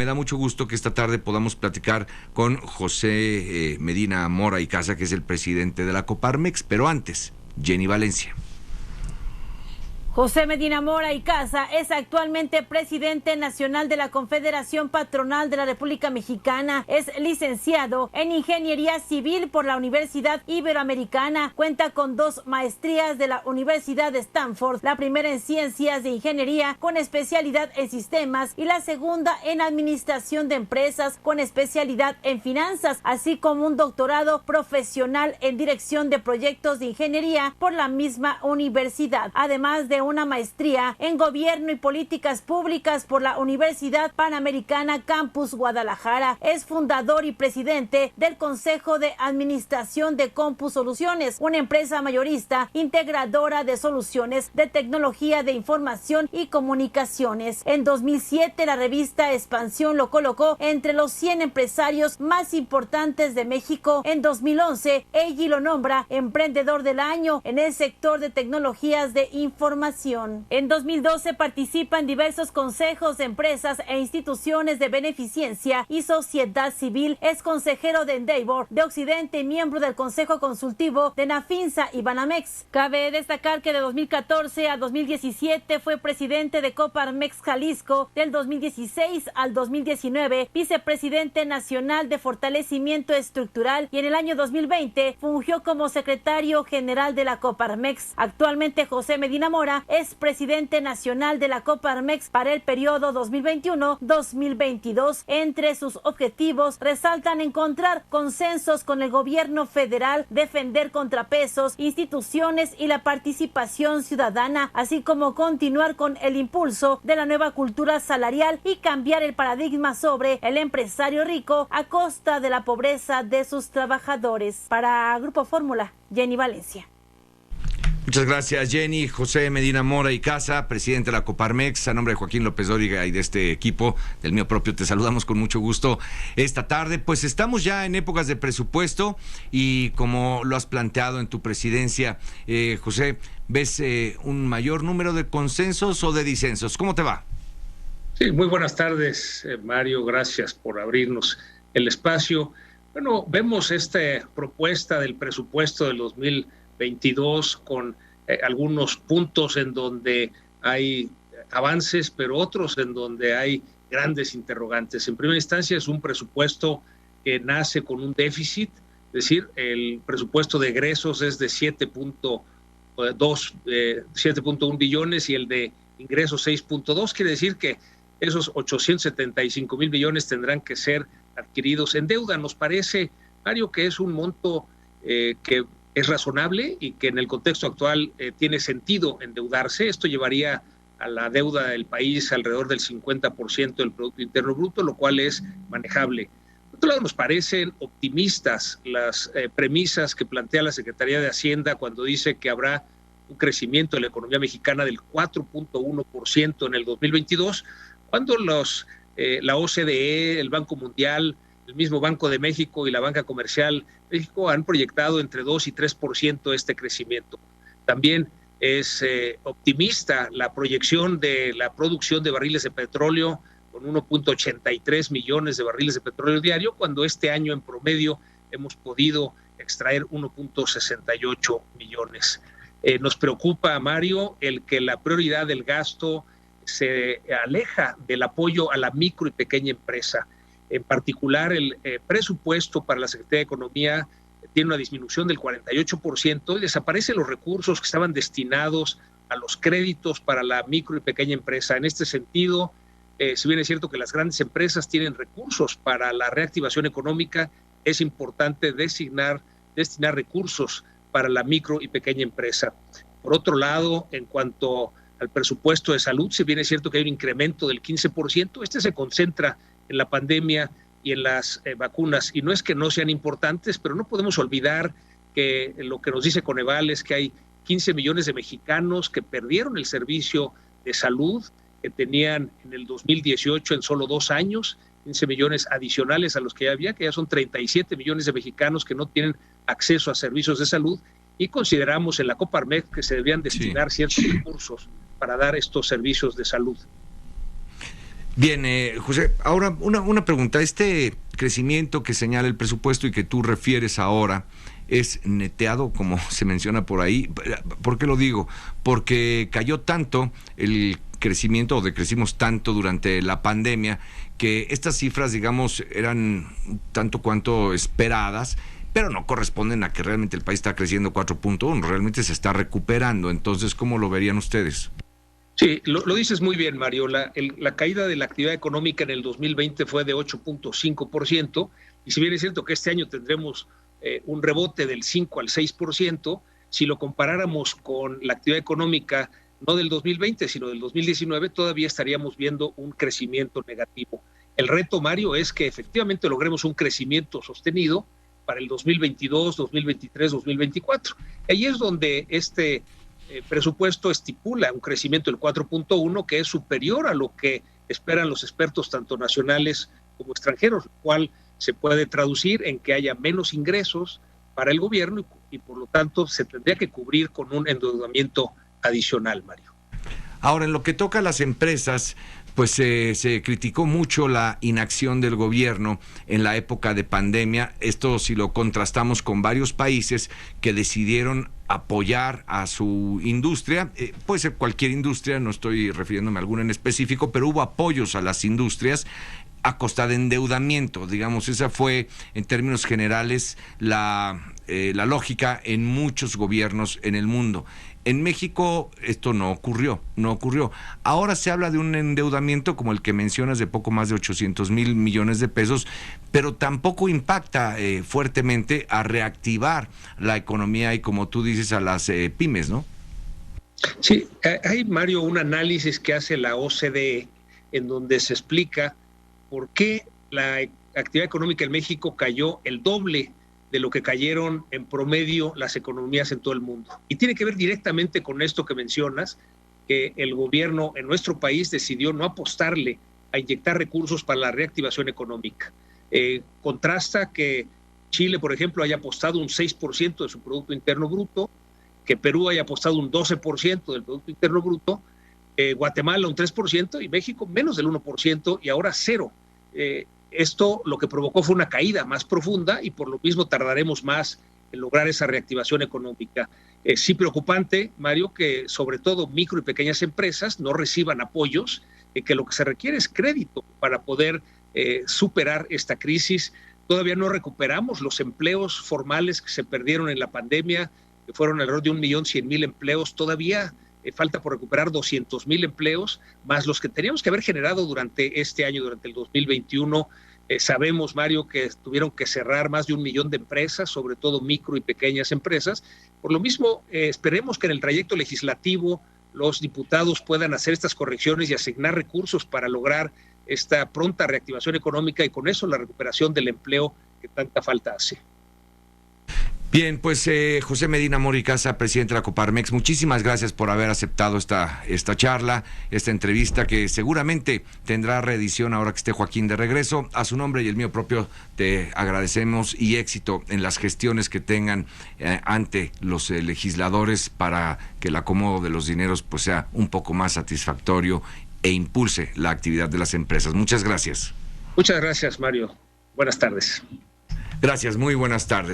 me da mucho gusto que esta tarde podamos platicar con José Medina Mora y Casa, que es el presidente de la Coparmex, pero antes, Jenny Valencia. José Medina Mora y Casa es actualmente presidente nacional de la Confederación Patronal de la República Mexicana. Es licenciado en Ingeniería Civil por la Universidad Iberoamericana. Cuenta con 2 maestrías de la Universidad de Stanford, la primera en Ciencias de Ingeniería con especialidad en Sistemas y la segunda en Administración de Empresas con especialidad en Finanzas, así como un doctorado profesional en Dirección de Proyectos de Ingeniería por la misma universidad, además de una maestría en Gobierno y Políticas Públicas por la Universidad Panamericana Campus Guadalajara. Es fundador y presidente del Consejo de Administración de Compus Soluciones, una empresa mayorista integradora de soluciones de tecnología de información y comunicaciones. En 2007, la revista Expansión lo colocó entre los 100 empresarios más importantes de México. En 2011, EGI lo nombra Emprendedor del Año en el sector de tecnologías de información. En 2012 participa en diversos consejos de empresas e instituciones de beneficencia y sociedad civil. Es consejero de Endeavor de Occidente y miembro del Consejo Consultivo de Nafinsa y Banamex. Cabe destacar que de 2014 a 2017 fue presidente de Coparmex Jalisco, del 2016 al 2019 vicepresidente nacional de Fortalecimiento Estructural y en el año 2020 fungió como secretario general de la Coparmex. Actualmente José Medina Mora es presidente nacional de la Coparmex para el periodo 2021-2022. Entre sus objetivos resaltan encontrar consensos con el gobierno federal, defender contrapesos, instituciones y la participación ciudadana, así como continuar con el impulso de la nueva cultura salarial y cambiar el paradigma sobre el empresario rico a costa de la pobreza de sus trabajadores. Para Grupo Fórmula, Jenny Valencia. Muchas gracias, Jenny. José Medina Mora y Casa, presidente de la Coparmex, a nombre de Joaquín López Dóriga y de este equipo, del mío propio, te saludamos con mucho gusto esta tarde. Pues estamos ya en épocas de presupuesto y como lo has planteado en tu presidencia, José, ¿ves un mayor número de consensos o de disensos? ¿Cómo te va? Sí, muy buenas tardes, Mario. Gracias por abrirnos el espacio. Bueno, vemos esta propuesta del presupuesto del 2022 con algunos puntos en donde hay avances, pero otros en donde hay grandes interrogantes. En primera instancia es un presupuesto que nace con un déficit, es decir, el presupuesto de egresos es de 7.1 billones y el de ingresos 6.2, quiere decir que esos 875 mil millones tendrán que ser adquiridos en deuda. Nos parece, Mario, que es un monto que es razonable y que en el contexto actual tiene sentido endeudarse. Esto llevaría a la deuda del país alrededor del 50% del Producto Interno Bruto, lo cual es manejable. Por otro lado, nos parecen optimistas las premisas que plantea la Secretaría de Hacienda cuando dice que habrá un crecimiento de la economía mexicana del 4.1% en el 2022, cuando la OCDE, el Banco Mundial, el mismo Banco de México y la Banca Comercial México han proyectado entre 2 y 3% este crecimiento. También es optimista la proyección de la producción de barriles de petróleo con 1.83 millones de barriles de petróleo diario, cuando este año en promedio hemos podido extraer 1.68 millones. Nos preocupa, Mario, el que la prioridad del gasto se aleja del apoyo a la micro y pequeña empresa. En particular, el presupuesto para la Secretaría de Economía tiene una disminución del 48% y desaparecen los recursos que estaban destinados a los créditos para la micro y pequeña empresa. En este sentido, si bien es cierto que las grandes empresas tienen recursos para la reactivación económica, es importante destinar recursos para la micro y pequeña empresa. Por otro lado, en cuanto al presupuesto de salud, si bien es cierto que hay un incremento del 15%, este se concentra en la pandemia y en las vacunas, y no es que no sean importantes, pero no podemos olvidar que lo que nos dice Coneval es que hay 15 millones de mexicanos que perdieron el servicio de salud que tenían en el 2018 en solo 2 años, 15 millones adicionales a los que ya había, que ya son 37 millones de mexicanos que no tienen acceso a servicios de salud, y consideramos en la Coparmex que se deberían destinar ciertos recursos para dar estos servicios de salud. Bien, José, ahora una pregunta. Este crecimiento que señala el presupuesto y que tú refieres ahora, ¿es neteado, como se menciona por ahí? ¿Por qué lo digo? Porque cayó tanto el crecimiento, o decrecimos tanto durante la pandemia, que estas cifras, digamos, eran tanto cuanto esperadas, pero no corresponden a que realmente el país está creciendo 4.1, realmente se está recuperando. Entonces, ¿cómo lo verían ustedes? Sí, lo dices muy bien, Mario. La caída de la actividad económica en el 2020 fue de 8.5%, y si bien es cierto que este año tendremos un rebote del 5 al 6%, si lo comparáramos con la actividad económica no del 2020, sino del 2019, todavía estaríamos viendo un crecimiento negativo. El reto, Mario, es que efectivamente logremos un crecimiento sostenido para el 2022, 2023, 2024. Ahí es donde este presupuesto estipula un crecimiento del 4.1, que es superior a lo que esperan los expertos tanto nacionales como extranjeros, lo cual se puede traducir en que haya menos ingresos para el gobierno y por lo tanto se tendría que cubrir con un endeudamiento adicional, Mario. Ahora, en lo que toca a las empresas, pues se criticó mucho la inacción del gobierno en la época de pandemia. Esto si lo contrastamos con varios países que decidieron apoyar a su industria, puede ser cualquier industria, no estoy refiriéndome a alguna en específico, pero hubo apoyos a las industrias a costa de endeudamiento, digamos. Esa fue, en términos generales, la lógica en muchos gobiernos en el mundo. En México esto no ocurrió. Ahora se habla de un endeudamiento como el que mencionas de poco más de 800,000 millones de pesos, pero tampoco impacta fuertemente a reactivar la economía y, como tú dices, a las pymes, ¿no? Sí, hay, Mario, un análisis que hace la OCDE en donde se explica por qué la actividad económica en México cayó el doble de lo que cayeron en promedio las economías en todo el mundo. Y tiene que ver directamente con esto que mencionas, que el gobierno en nuestro país decidió no apostarle a inyectar recursos para la reactivación económica. Contrasta que Chile, por ejemplo, haya apostado un 6% de su Producto Interno Bruto, que Perú haya apostado un 12% del Producto Interno Bruto, Guatemala un 3% y México menos del 1% y ahora cero. Esto lo que provocó fue una caída más profunda y por lo mismo tardaremos más en lograr esa reactivación económica. Sí preocupante, Mario, que sobre todo micro y pequeñas empresas no reciban apoyos, que lo que se requiere es crédito para poder superar esta crisis. Todavía no recuperamos los empleos formales que se perdieron en la pandemia, que fueron alrededor de 1.100.000 empleos. Todavía falta por recuperar 200,000 empleos, más los que teníamos que haber generado durante este año, durante el 2021. Sabemos, Mario, que tuvieron que cerrar más de 1 millón de empresas, sobre todo micro y pequeñas empresas. Por lo mismo, esperemos que en el trayecto legislativo los diputados puedan hacer estas correcciones y asignar recursos para lograr esta pronta reactivación económica y con eso la recuperación del empleo que tanta falta hace. Bien, pues José Medina Mora y Casa, presidente de la Coparmex, muchísimas gracias por haber aceptado esta charla, esta entrevista que seguramente tendrá reedición ahora que esté Joaquín de regreso. A su nombre y el mío propio te agradecemos y éxito en las gestiones que tengan ante los legisladores para que el acomodo de los dineros pues sea un poco más satisfactorio e impulse la actividad de las empresas. Muchas gracias. Muchas gracias, Mario. Buenas tardes. Gracias, muy buenas tardes.